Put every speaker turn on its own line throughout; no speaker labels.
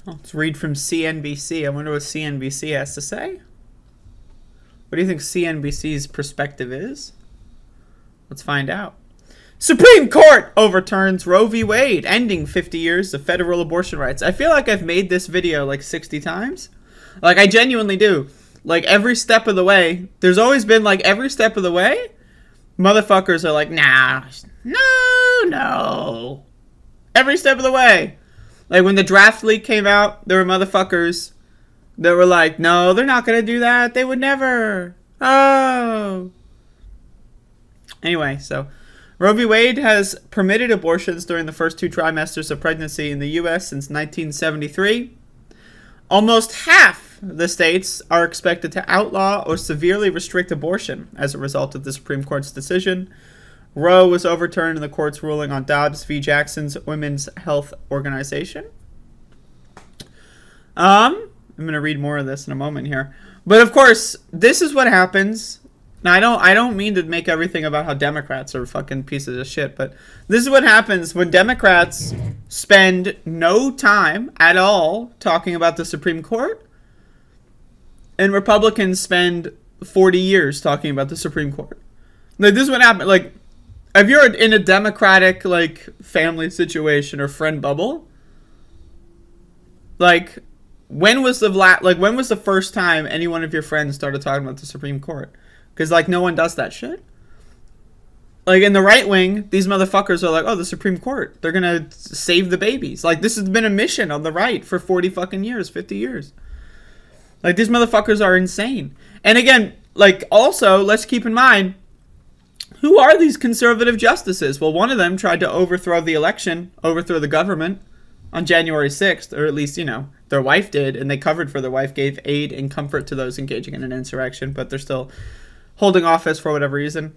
Let's read from CNBC. I wonder what CNBC has to say. What do you think CNBC's perspective is? Let's find out. Supreme Court overturns Roe v. Wade, ending 50 years of federal abortion rights. I feel like I've made this video like 60 times. Like, I genuinely do. Like, every step of the way, there's always been, like, every step of the way, motherfuckers are like, nah, no. Every step of the way. Like, when the draft leak came out, there were motherfuckers that were like, no, they're not going to do that. They would never. Oh. Anyway, so Roe v. Wade has permitted abortions during the first 2 trimesters of pregnancy in the U.S. since 1973. Almost half the states are expected to outlaw or severely restrict abortion as a result of the Supreme Court's decision. Roe was overturned in the court's ruling on Dobbs v. Jackson's Women's Health Organization. I'm going to read more of this in a moment here. But of course, this is what happens. Now, I don't mean to make everything about how Democrats are fucking pieces of shit, but this is what happens when Democrats spend no time at all talking about the Supreme Court, and Republicans spend 40 years talking about the Supreme Court. Like, this is what happened. Like, if you're in a Democratic, like, family situation or friend bubble, like, when was the first time any one of your friends started talking about the Supreme Court? Because, like, no one does that shit. Like, in the right wing, these motherfuckers are like, oh, the Supreme Court, they're gonna save the babies. Like, this has been a mission on the right for 40 fucking years, 50 years. Like, these motherfuckers are insane. And again, like, also, let's keep in mind, who are these conservative justices? Well, one of them tried to overthrow the government on January 6th, or at least, you know, their wife did, and they covered for their wife, gave aid and comfort to those engaging in an insurrection, but they're still holding office for whatever reason.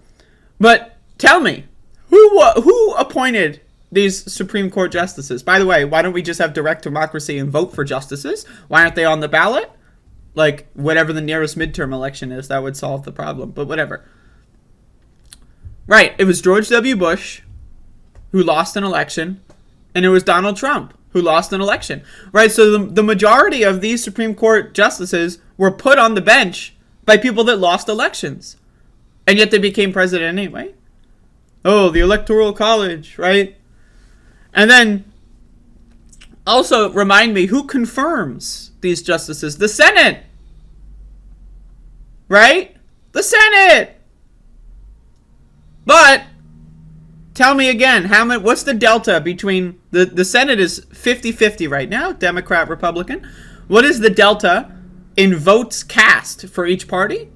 But tell me, who appointed these Supreme Court justices? By the way, why don't we just have direct democracy and vote for justices? Why aren't they on the ballot? Like, whatever the nearest midterm election is, that would solve the problem. But whatever. Right, it was George W. Bush who lost an election, and it was Donald Trump who lost an election. Right, so the majority of these Supreme Court justices were put on the bench by people that lost elections. And yet they became president anyway. Oh, the Electoral College, right? And then, also remind me, who confirms these justices? The Senate! Right? The Senate! But, tell me again, what's the delta between, the Senate is 50-50 right now, Democrat, Republican. What is the delta in votes cast for each party?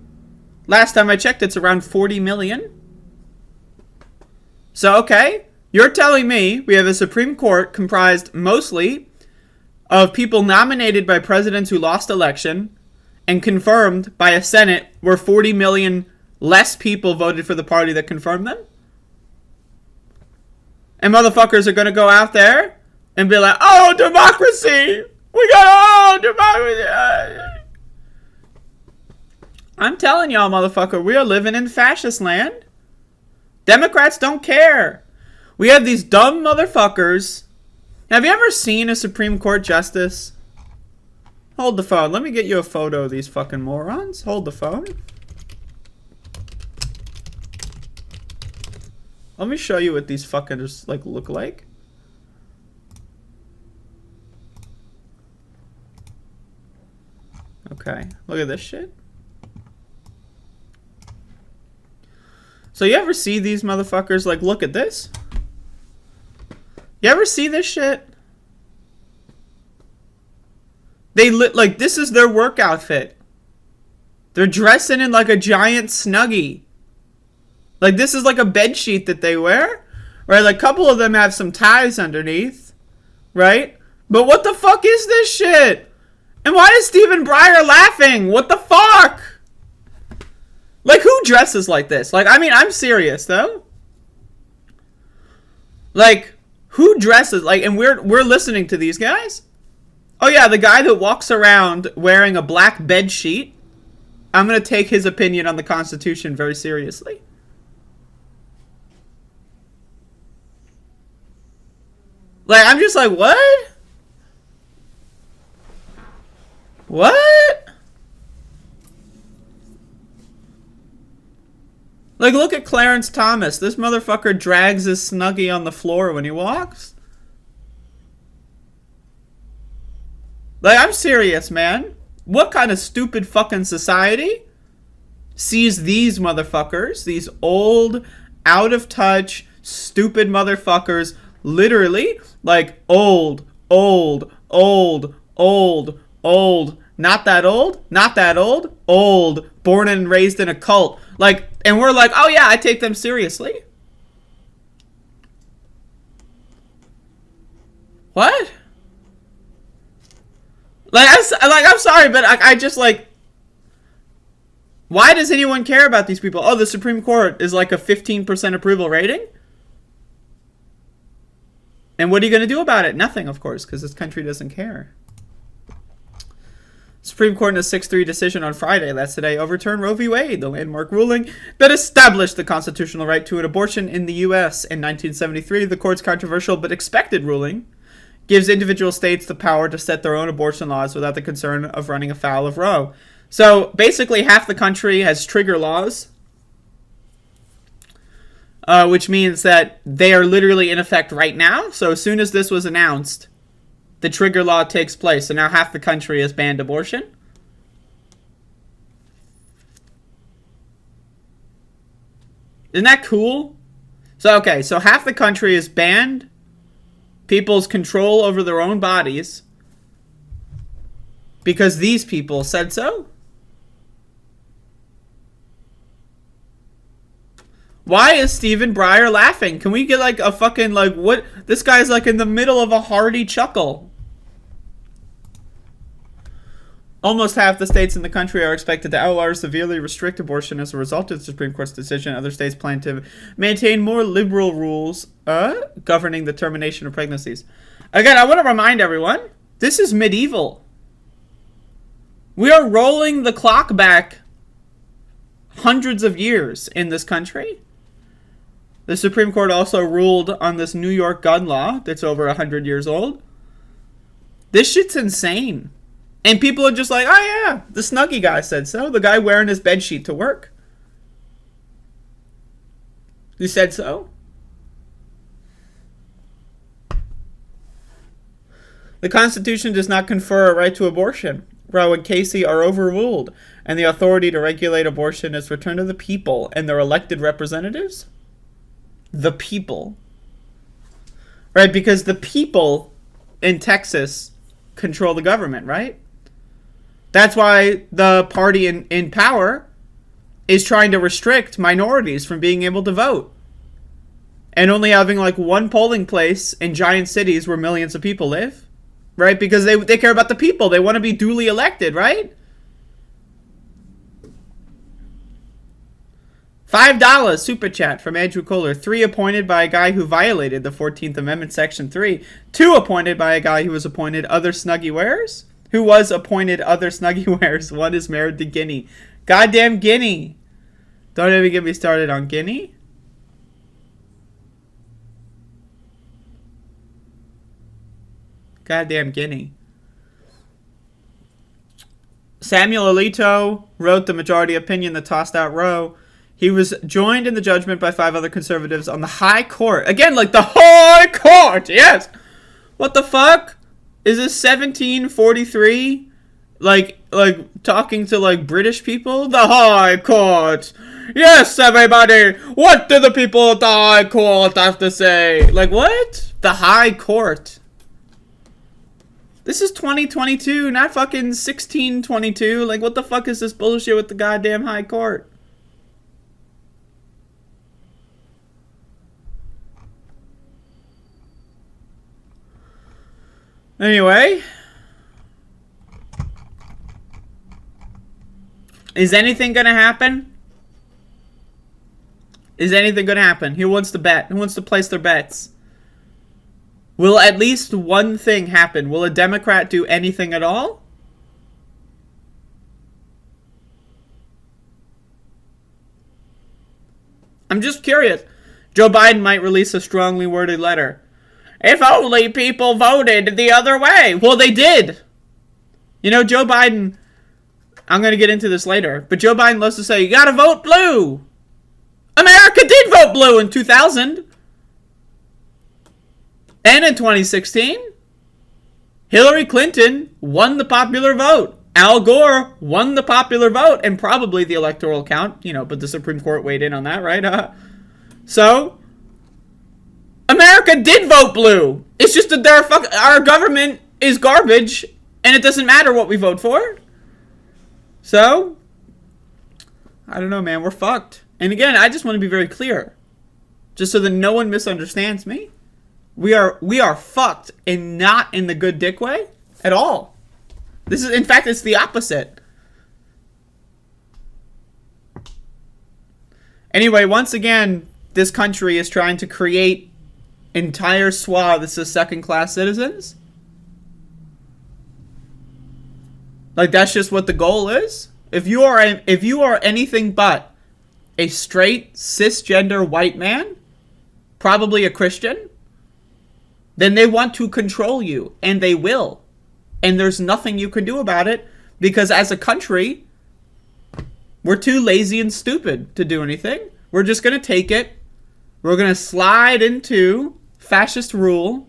Last time I checked, it's around 40 million. So, okay, you're telling me we have a Supreme Court comprised mostly of people nominated by presidents who lost election and confirmed by a Senate where 40 million less people voted for the party that confirmed them? And motherfuckers are going to go out there and be like, oh, democracy! Democracy! I'm telling y'all, motherfucker, we are living in fascist land. Democrats don't care. We have these dumb motherfuckers. Have you ever seen a Supreme Court justice? Hold the phone. Let me get you a photo of these fucking morons. Hold the phone. Let me show you what these fuckers, like, look like. Okay, look at this shit. So you ever see these motherfuckers, like, look at this? You ever see this shit? Like, this is their work outfit. They're dressing in, like, a giant Snuggie. Like, this is like a bed sheet that they wear. Right? Like, a couple of them have some ties underneath. Right? But what the fuck is this shit? And why is Stephen Breyer laughing? What the fuck? Like, who dresses like this? Like, I mean, I'm serious, though. Like, who dresses like, and we're listening to these guys? Oh yeah, the guy that walks around wearing a black bed sheet. I'm going to take his opinion on the Constitution very seriously. Like, I'm just like, what? What? Like, look at Clarence Thomas. This motherfucker drags his Snuggie on the floor when he walks. Like, I'm serious, man. What kind of stupid fucking society sees these motherfuckers, these old, out-of-touch, stupid motherfuckers, literally, like, old, not that old, old, born and raised in a cult. Like, and we're like, oh yeah, I take them seriously. What? I'm sorry, but I just, like, why does anyone care about these people? Oh, the Supreme Court is like a 15% approval rating? And what are you going to do about it? Nothing, of course, because this country doesn't care. Supreme Court in a 6-3 decision on Friday, that's today, overturned Roe v. Wade, the landmark ruling that established the constitutional right to an abortion in the U.S. in 1973. The court's controversial but expected ruling gives individual states the power to set their own abortion laws without the concern of running afoul of Roe. So basically half the country has trigger laws, which means that they are literally in effect right now. So as soon as this was announced, the trigger law takes place. So now half the country has banned abortion. Isn't that cool? So, okay, so half the country has banned people's control over their own bodies because these people said so. Why is Stephen Breyer laughing? Can we get like a fucking, like, what? This guy's like in the middle of a hearty chuckle. Almost half the states in the country are expected to outlaw or severely restrict abortion as a result of the Supreme Court's decision. Other states plan to maintain more liberal rules governing the termination of pregnancies. Again, I want to remind everyone, this is medieval. We are rolling the clock back hundreds of years in this country. The Supreme Court also ruled on this New York gun law that's over 100 years old. This shit's insane. And people are just like, oh yeah, the Snuggie guy said so. The guy wearing his bedsheet to work. He said so. The Constitution does not confer a right to abortion. Roe and Casey are overruled, and the authority to regulate abortion is returned to the people and their elected representatives. The people. Right, because the people in Texas control the government, right? That's why the party in power is trying to restrict minorities from being able to vote. And only having like one polling place in giant cities where millions of people live. Right? Because they care about the people. They want to be duly elected, right? $5 super chat from Andrew Kohler. 3 appointed by a guy who violated the 14th Amendment, Section 3. 2 appointed by a guy who was appointed other Snuggie wearers. Who was appointed other Snuggie wearers. 1 is married to Guinea. Goddamn Guinea. Don't even get me started on Guinea. Goddamn Guinea. Samuel Alito wrote the majority opinion that tossed out Roe. He was joined in the judgment by 5 other conservatives on the High Court. Again, like the High Court, yes! What the fuck? Is this 1743? Like talking to like British people? The High Court! Yes, everybody! What do the people at the High Court have to say? Like, what? The High Court. This is 2022, not fucking 1622. Like, what the fuck is this bullshit with the goddamn High Court? Anyway. Is anything gonna happen? Is anything gonna happen? Who wants to bet? Who wants to place their bets? Will at least one thing happen? Will a Democrat do anything at all? I'm just curious. Joe Biden might release a strongly worded letter. If only people voted the other way. Well, they did. You know, Joe Biden, I'm going to get into this later, but Joe Biden loves to say, you got to vote blue. America did vote blue in 2000. And in 2016, Hillary Clinton won the popular vote. Al Gore won the popular vote and probably the electoral count, you know, but the Supreme Court weighed in on that, right? So, America did vote blue. It's just that our government is garbage and it doesn't matter what we vote for. So, I don't know, man. We're fucked. And again, I just want to be very clear, just so that no one misunderstands me. We are fucked and not in the good dick way at all. This is, in fact, it's the opposite. Anyway, once again, this country is trying to create entire swaths of second-class citizens. Like, that's just what the goal is. If you are anything but a straight cisgender white man, probably a Christian, then they want to control you, and they will. And there's nothing you can do about it, because as a country, we're too lazy and stupid to do anything. We're just going to take it. We're going to slide into fascist rule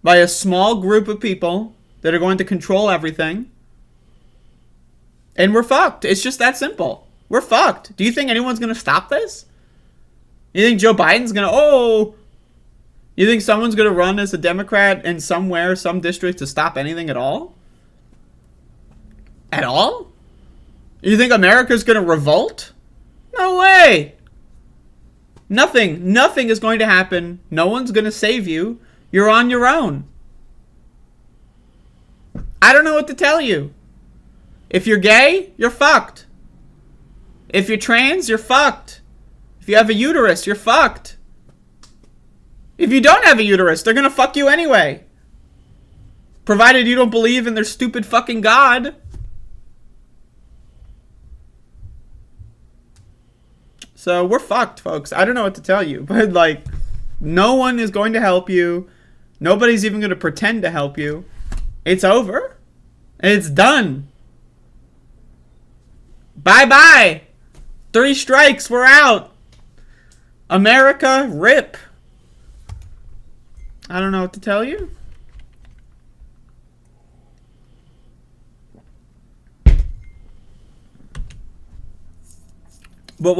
by a small group of people that are going to control everything. And we're fucked. It's just that simple. We're fucked. Do you think anyone's going to stop this? You think Joe Biden's going to, you think someone's going to run as a Democrat in somewhere, some district to stop anything at all? At all? You think America's going to revolt? No way. Nothing is going to happen. No one's going to save you. You're on your own. I don't know what to tell you. If you're gay, you're fucked. If you're trans, you're fucked. If you have a uterus, you're fucked. If you don't have a uterus, they're going to fuck you anyway. Provided you don't believe in their stupid fucking God. So we're fucked, folks. I don't know what to tell you. But, like, no one is going to help you. Nobody's even going to pretend to help you. It's over. It's done. Bye-bye. 3 strikes. We're out. America, rip. I don't know what to tell you. But what